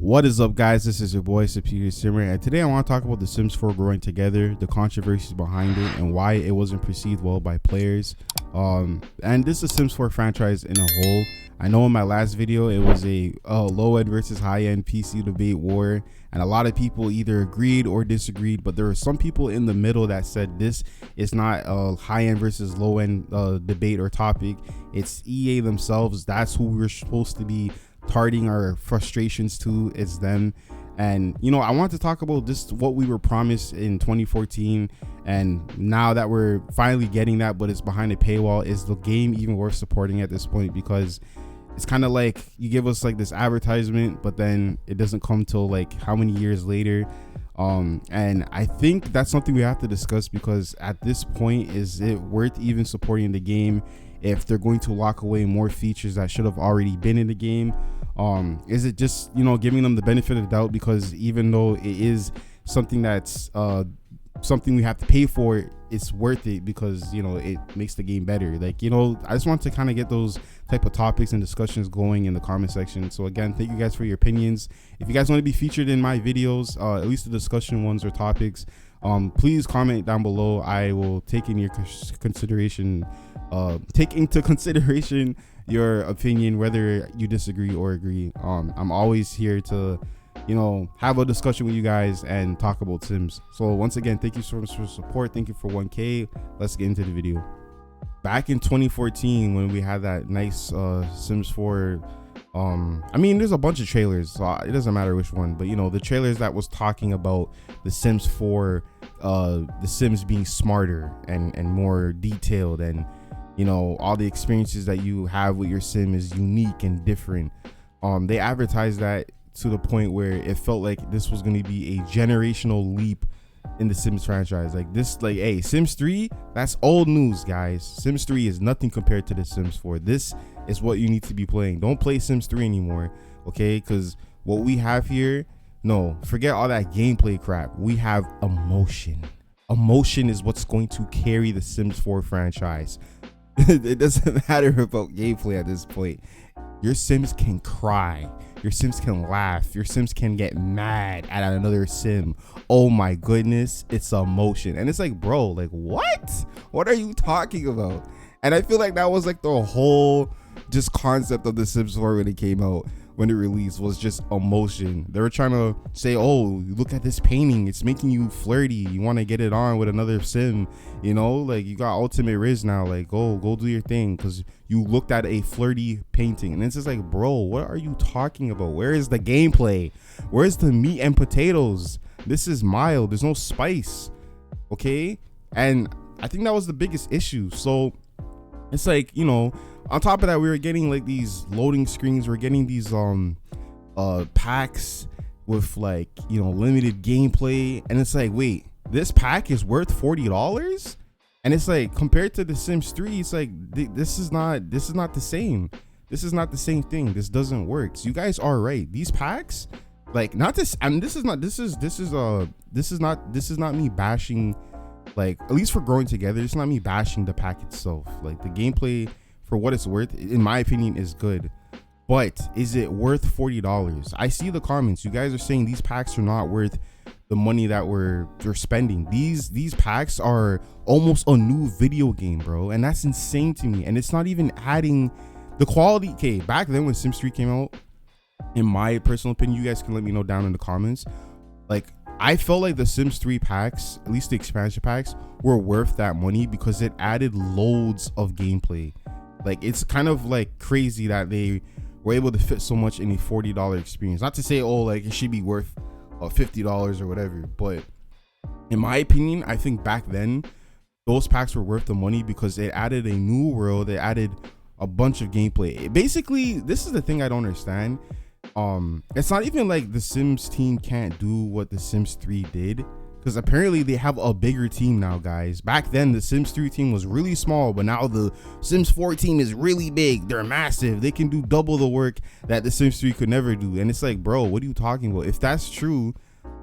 What is up, guys? This is your boy Superior Simmer, and today I want to talk about The Sims 4 growing together, the controversies behind it, and why it wasn't perceived well by players. And this is Sims 4 franchise in a whole. I know in my last video it was a low-end versus high-end PC debate war, and a lot of people either agreed or disagreed, but there were some people in the middle that said this is not a high-end versus low-end debate or topic. It's EA themselves. That's who we're supposed to be targeting our frustrations to. Is them. And you know, I want to talk about just what we were promised in 2014, and now that we're finally getting that, but it's behind a paywall. Is the game even worth supporting at this point? Because it's kind of like you give us like this advertisement, but then it doesn't come till like how many years later. And I think that's something we have to discuss, because at this point, is it worth even supporting the game if they're going to lock away more features that should have already been in the game? Is it just, you know, giving them the benefit of the doubt, because even though it is something that's something we have to pay for, it's worth it because, you know, it makes the game better? Like, you know, I just want to kind of get those type of topics and discussions going in the comment section. So again, thank you guys for your opinions. If you guys want to be featured in my videos, at least the discussion ones or topics, please comment down below. I will take in your consideration, your opinion, whether you disagree or agree. I'm always here to, you know, have a discussion with you guys and talk about Sims. So once again, thank you so much for support. Thank you for 1K. Let's get into the video. Back in 2014, when we had that nice Sims 4, I mean, there's a bunch of trailers, so it doesn't matter which one, but you know, the trailers that was talking about the Sims 4, the Sims being smarter and more detailed, and you know, all the experiences that you have with your sim is unique and different. They advertised that to the point where it felt like this was going to be a generational leap in the Sims franchise. Like this, like, hey, Sims 3, that's old news, guys. Sims 3 is nothing compared to the Sims 4. This is what you need to be playing. Don't play Sims 3 anymore, okay? Because what we have here, no, forget all that gameplay crap. We have emotion. Emotion is what's going to carry the Sims 4 franchise. It doesn't matter about gameplay at this point. Your Sims can cry, your Sims can laugh, your Sims can get mad at another Sim. Oh my goodness, it's emotion. And it's like, bro, like, what are you talking about? And I feel like that was like the whole just concept of the Sims 4 when it came out, when it released, was just emotion. They were trying to say, oh, look at this painting, it's making you flirty, you want to get it on with another Sim, you know, like you got ultimate Riz now, like go do your thing because you looked at a flirty painting. And it's just like, bro, what are you talking about? Where is the gameplay? Where's the meat and potatoes? This is mild, there's no spice, okay? And I think that was the biggest issue. So it's like, you know, on top of that, we were getting like these loading screens, we're getting these packs with, like, you know, limited gameplay, and it's like, wait, this pack is worth $40? And it's like, compared to the Sims 3, it's like this is not the same. This is not the same thing. This doesn't work. So you guys are right. These packs, like, not this, and this is not me bashing, like, at least for growing together, it's not me bashing the pack itself. Like, the gameplay, for what it's worth, in my opinion, is good, but is it worth $40? I see the comments. You guys are saying these packs are not worth the money that we're spending. These packs are almost a new video game, bro, and that's insane to me. And it's not even adding the quality. Okay, back then when Sims 3 came out, in my personal opinion, you guys can let me know down in the comments, like, I felt like the Sims 3 packs, at least the expansion packs, were worth that money because it added loads of gameplay. Like, it's kind of like crazy that they were able to fit so much in a $40 experience. Not to say, oh, like, it should be worth $50 or whatever, but in my opinion, I think back then those packs were worth the money because it added a new world. It added a bunch of gameplay. Basically, this is the thing I don't understand. It's not even like the Sims team can't do what the Sims 3 did, because apparently they have a bigger team now, guys. Back then the Sims 3 team was really small, but now the Sims 4 team is really big. They're massive. They can do double the work that the Sims 3 could never do. And it's like, bro, what are you talking about? If that's true,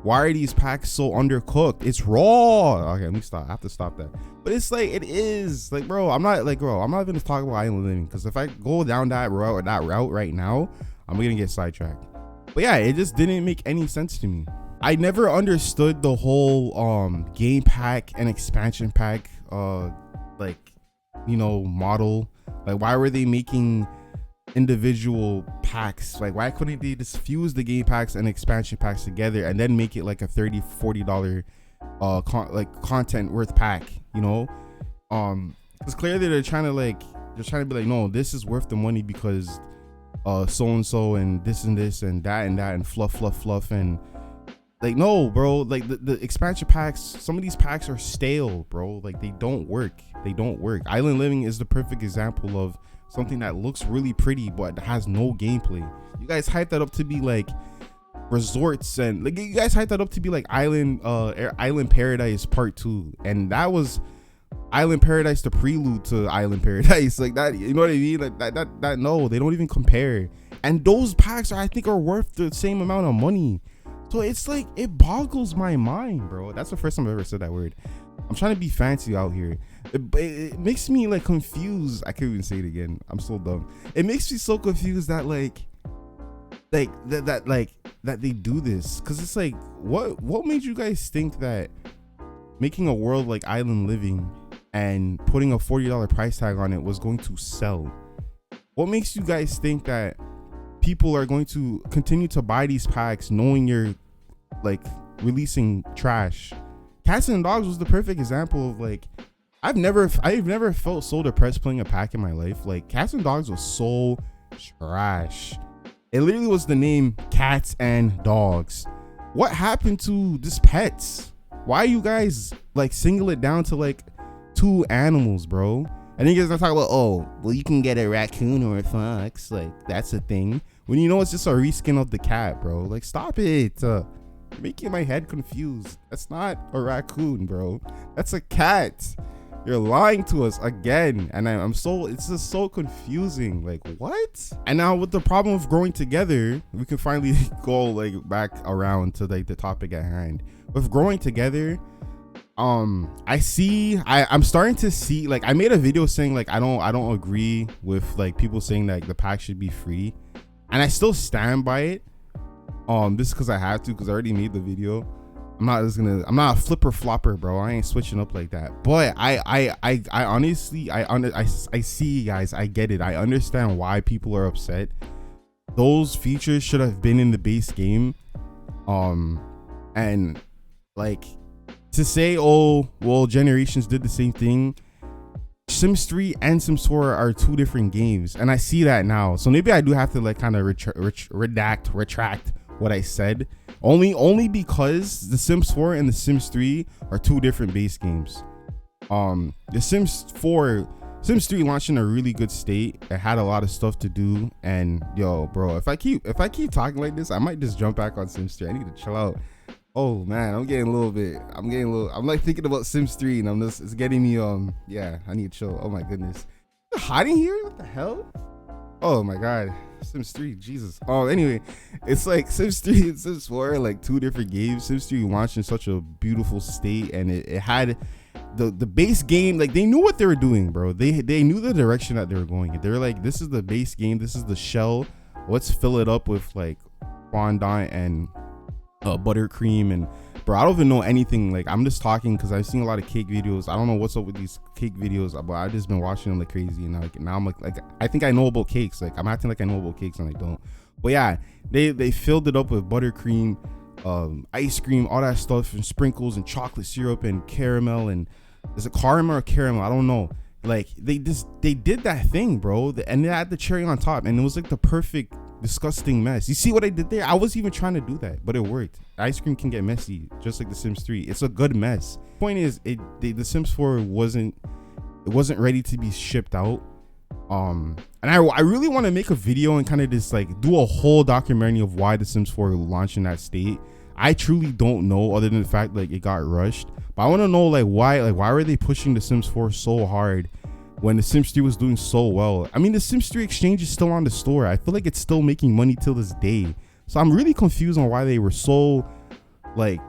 why are these packs so undercooked? It's raw. Okay, let me stop. I have to stop that. But it's like, it is like, bro, I'm not even gonna talk about Island Living, because if I go down that route right now, I'm gonna get sidetracked. But yeah, it just didn't make any sense to me. I never understood the whole game pack and expansion pack like, you know, model. Like, why were they making individual packs? Like, why couldn't they just fuse the game packs and expansion packs together and then make it like a $30-$40 content worth pack, you know? It's clear that they're trying to be like, no, this is worth the money because so and so and this and this and that and fluff and like, no, bro. Like the expansion packs, some of these packs are stale, bro. Like, they don't work. Island Living is the perfect example of something that looks really pretty but has no gameplay. You guys hyped that up to be like resorts, and like you guys hyped that up to be like Island Paradise Part 2, and that was Island Paradise, the prelude to Island Paradise. Like that, you know what I mean? Like that no, they don't even compare. And those packs I think are worth the same amount of money. So it's like, it boggles my mind, bro. That's the first time I've ever said that word. I'm trying to be fancy out here. It makes me like confused. I can't even say it again. I'm so dumb. It makes me so confused that that they do this. Cause it's like, what made you guys think that making a world like Island Living and putting a $40 price tag on it was going to sell? What makes you guys think that people are going to continue to buy these packs knowing you're like releasing trash? Cats and Dogs was the perfect example of like, I've never felt so depressed playing a pack in my life. Like, Cats and Dogs was so trash. It literally was the name Cats and Dogs. What happened to this pets? Why you guys like single it down to like 2 animals, bro? And then you guys are talking about, oh, well, you can get a raccoon or a fox. Like, that's a thing. When you know it's just a reskin of the cat, bro. Like, stop it. You're making my head confused. That's not a raccoon, bro. That's a cat. You're lying to us again. And it's just so confusing. Like, what? And now with the problem of growing together, we can finally go like back around to like the topic at hand. With growing together, I'm starting to see, like, I made a video saying like I don't agree with like people saying that the pack should be free, and I still stand by it. This is because I have to, because I already made the video. I'm not a flipper flopper, bro. I ain't switching up like that. But I honestly, I see, guys, I get it. I understand why people are upset. Those features should have been in the base game. And like, to say, oh, well, Generations did the same thing. Sims 3 and Sims 4 are 2 different games, and I see that now. So maybe I do have to like kind of retract what I said. Only because the Sims 4 and the Sims 3 are 2 different base games. The Sims 3 launched in a really good state. It had a lot of stuff to do, and yo, bro, if I keep talking like this, I might just jump back on Sims 3. I need to chill out. Oh man, I'm like thinking about Sims 3, and it's getting me, yeah, I need to chill. Oh my goodness. Is it hot in here? What the hell? Oh my God. Sims 3, Jesus. Oh, anyway, it's like Sims 3 and Sims 4 are like 2 different games. Sims 3 launched in such a beautiful state, and it had the base game. Like, they knew what they were doing, bro. They knew the direction that they were going. They were like, this is the base game, this is the shell. Let's fill it up with like fondant and buttercream. And bro, I don't even know anything. Like, I'm just talking because I've seen a lot of cake videos. I don't know what's up with these cake videos, but I've just been watching them like crazy, and like now I'm like I think I know about cakes. Like, I'm acting like I know about cakes and I don't. But yeah, they filled it up with buttercream, ice cream, all that stuff, and sprinkles and chocolate syrup and caramel. And is it caramel or caramel? I don't know. Like, they did that thing, bro, and they had the cherry on top, and it was like the perfect disgusting mess. You see what I did there? I was even trying to do that, but it worked. Ice cream can get messy, just like the Sims 3. It's a good mess. Point is, the Sims 4 wasn't ready to be shipped out. And I really want to make a video and kind of just like do a whole documentary of why the Sims 4 launched in that state. I truly don't know, other than the fact like it got rushed. But I want to know like why were they pushing the Sims 4 so hard when the Sims 3 was doing so well? I mean, the Sims 3 exchange is still on the store. I feel like it's still making money till this day. So I'm really confused on why they were so like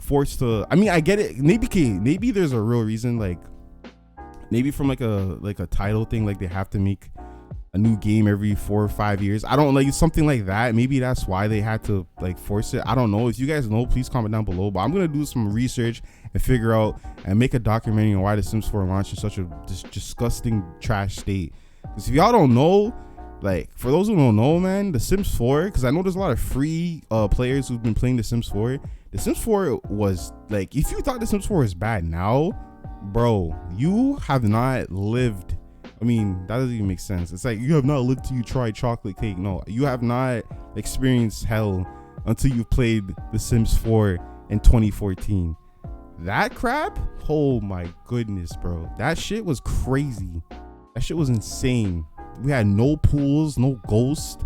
forced to. I mean, I get it. Maybe there's a real reason. Like, maybe from like a title thing, like they have to make a new game every 4 or 5 years. I don't like something like that. Maybe that's why they had to like force it. I don't know. If you guys know, please comment down below. But I'm gonna do some research and figure out and make a documentary on why The Sims 4 launched in such a disgusting trash state. Because if y'all don't know, like for those who don't know, man, The Sims 4, because I know there's a lot of free players who've been playing The Sims 4. The Sims 4 was like, if you thought The Sims 4 is bad now, bro, you have not lived. I mean, that doesn't even make sense. It's like you have not lived till you try chocolate cake. No, you have not experienced hell until you've played The Sims 4 in 2014. That crap, oh my goodness, bro, that shit was crazy. That shit was insane. We had no pools, no ghost.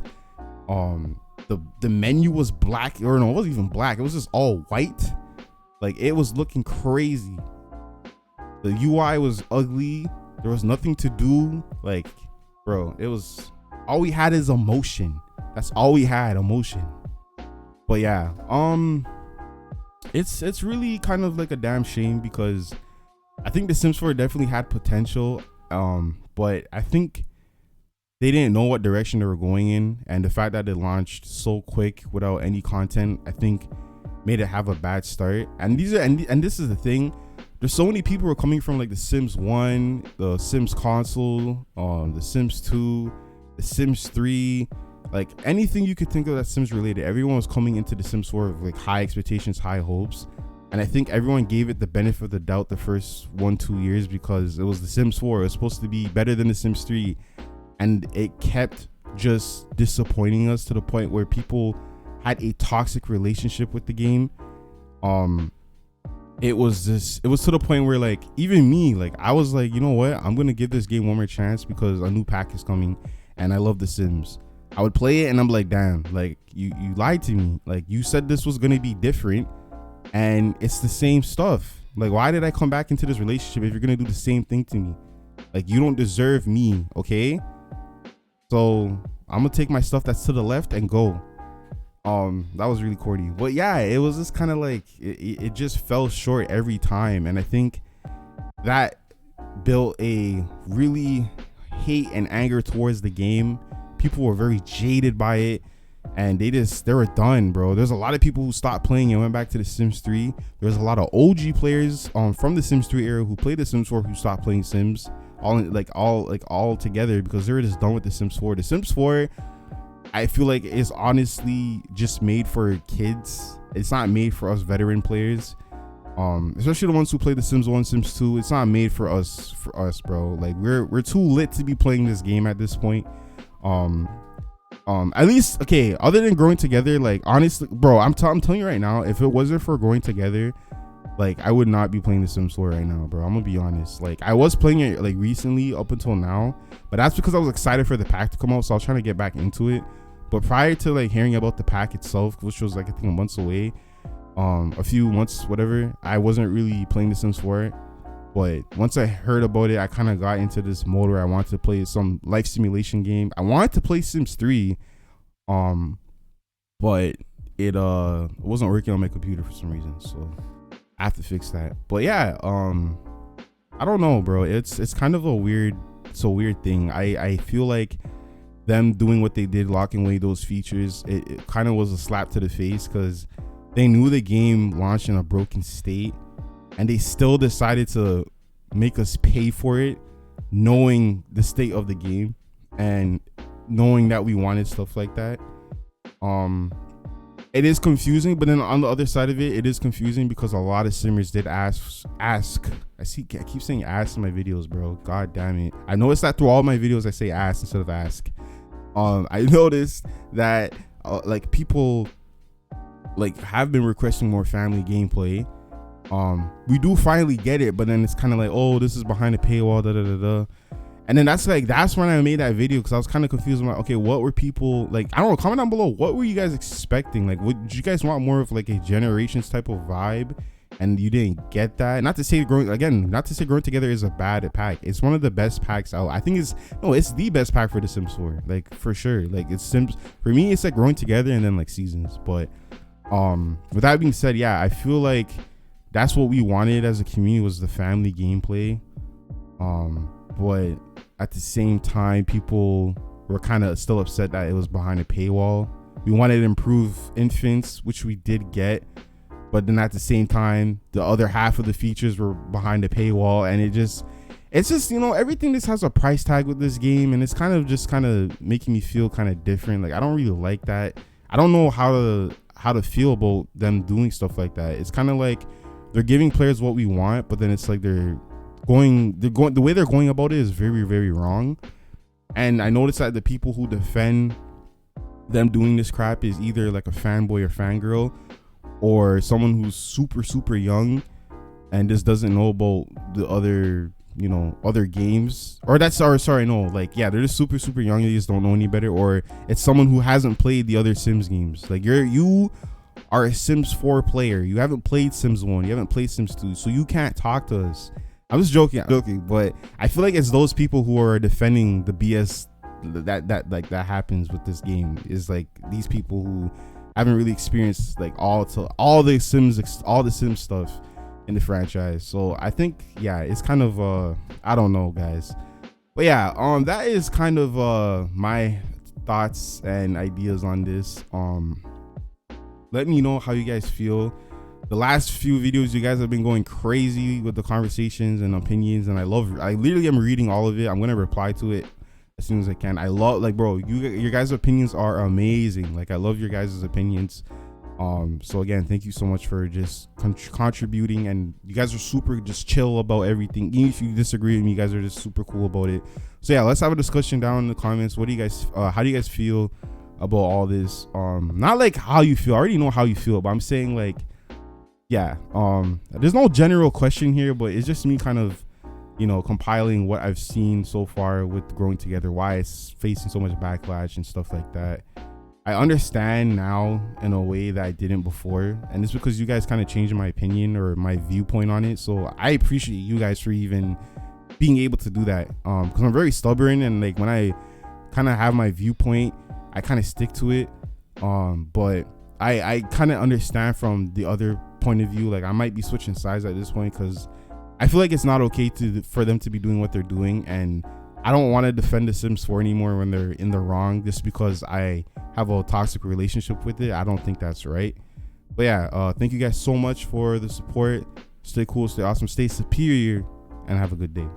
The menu was black, or no, it wasn't even black. It was just all white. Like it was looking crazy. The UI was ugly. There was nothing to do. Like, bro, it was all we had is emotion. That's all we had, emotion. But yeah, it's really kind of like a damn shame because I think The Sims 4 definitely had potential. But I think they didn't know what direction they were going in, and the fact that it launched so quick without any content, I think made it have a bad start. And this is the thing. There's so many people who are coming from like The Sims 1, the Sims console, the Sims 2, the Sims 3, like anything you could think of that's Sims related. Everyone was coming into The Sims 4 with like high expectations, high hopes. And I think everyone gave it the benefit of the doubt the first 1-2 years because it was The Sims 4. It was supposed to be better than The Sims 3. And it kept just disappointing us to the point where people had a toxic relationship with the game. It was to the point where like even me, like I was like, you know what, I'm gonna give this game one more chance because a new pack is coming and I love The Sims. I would play it and I'm like, damn, like you lied to me. Like you said this was gonna be different and it's the same stuff. Like why did I come back into this relationship if you're gonna do the same thing to me? Like you don't deserve me, okay? So I'm gonna take my stuff that's to the left and go. That was really corny, but yeah, it was just kind of like it just fell short every time, and I think that built a really hate and anger towards the game. People were very jaded by it, and they were done, bro. There's a lot of people who stopped playing and went back to The Sims 3. There's a lot of OG players from The Sims 3 era who played The Sims 4 who stopped playing Sims all together because they were just done with The Sims 4. The Sims 4, I feel like it's honestly just made for kids. It's not made for us veteran players, especially the ones who play The Sims 1, Sims 2. It's not made for us, bro. Like we're too lit to be playing this game at this point. At least, okay, other than growing together, like honestly, bro, I'm telling you right now, if it wasn't for growing together, like I would not be playing The Sims 4 right now, bro. I'm gonna be honest. Like I was playing it like recently up until now, but that's because I was excited for the pack to come out, so I was trying to get back into it. But prior to like hearing about the pack itself, which was like I think months away, a few months, whatever, I wasn't really playing The Sims 4. But once I heard about it, I kind of got into this mode where I wanted to play some life simulation game. I wanted to play Sims 3, but it wasn't working on my computer for some reason, so I have to fix that. But yeah, I don't know, bro. It's kind of a weird thing. I feel like them doing what they did, locking away those features, it kind of was a slap to the face because they knew the game launched in a broken state and they still decided to make us pay for it, knowing the state of the game and knowing that we wanted stuff like that. It is confusing, but then on the other side of it, it is confusing because a lot of simmers did ask. I keep saying ask in my videos, bro. God damn it. I noticed that through all my videos I say ask instead of ask. I noticed that like people like have been requesting more family gameplay. We do finally get it, but then it's kind of like, oh, this is behind the paywall, da da da da. And then that's when I made that video because I was kind of confused about, okay, what were people like? I don't know. Comment down below. What were you guys expecting? Like, did you guys want more of like a Generations type of vibe? And you didn't get that. Not to say growing together is a bad pack. It's one of the best packs out. I think it's the best pack for The Sims 4, like for sure. Like it's Sims for me. It's like growing together and then like seasons. But with that being said, yeah, I feel like that's what we wanted as a community was the family gameplay. But at the same time, people we're kind of still upset that it was behind a paywall. We wanted to improve infants, which we did get, but then at the same time, the other half of the features were behind a paywall, and it's just, you know, everything just has a price tag with this game, and it's kind of making me feel kind of different. Like, I don't really like that. I don't know how to feel about them doing stuff like that. It's kind of like they're giving players what we want, but then it's like the way they're going about it is very, very wrong. And I noticed that the people who defend them doing this crap is either like a fanboy or fangirl, or someone who's super, super young and just doesn't know about the other, you know, other games. Or they're just super, super young, they just don't know any better. Or it's someone who hasn't played the other Sims games. Like, you are a Sims 4 player, you haven't played Sims 1, you haven't played Sims 2, so you can't talk to us. I'm just joking, but I feel like it's those people who are defending the BS that happens with this game. Is like these people who haven't really experienced like all the Sims stuff in the franchise. So I think, yeah, it's kind of I don't know, guys, but yeah, that is kind of my thoughts and ideas on this. Let me know how you guys feel. The last few videos, you guys have been going crazy with the conversations and opinions, and I literally am reading all of it. I'm gonna reply to it as soon as I can. I love, like, bro, your guys' opinions are amazing. Like, I love your guys' opinions. So again, thank you so much for just contributing, and you guys are super just chill about everything. Even if you disagree with me, you guys are just super cool about it. So yeah, let's have a discussion down in the comments. What do you guys how do you guys feel about all this? Not like how you feel, I already know how you feel, but I'm saying, like, yeah, there's no general question here, but it's just me kind of, you know, compiling what I've seen so far with Growing Together, why it's facing so much backlash and stuff like that. I understand now in a way that I didn't before, and it's because you guys kind of changed my opinion or my viewpoint on it. So I appreciate you guys for even being able to do that, because I'm very stubborn, and like when I kind of have my viewpoint, I kind of stick to it. But I kind of understand from the other point of view. Like, I might be switching sides at this point because I feel like it's not okay for them to be doing what they're doing, and I don't want to defend the Sims 4 anymore when they're in the wrong just because I have a toxic relationship with it. I don't think that's right. But yeah, thank you guys so much for the support. Stay cool, stay awesome, stay superior, and have a good day.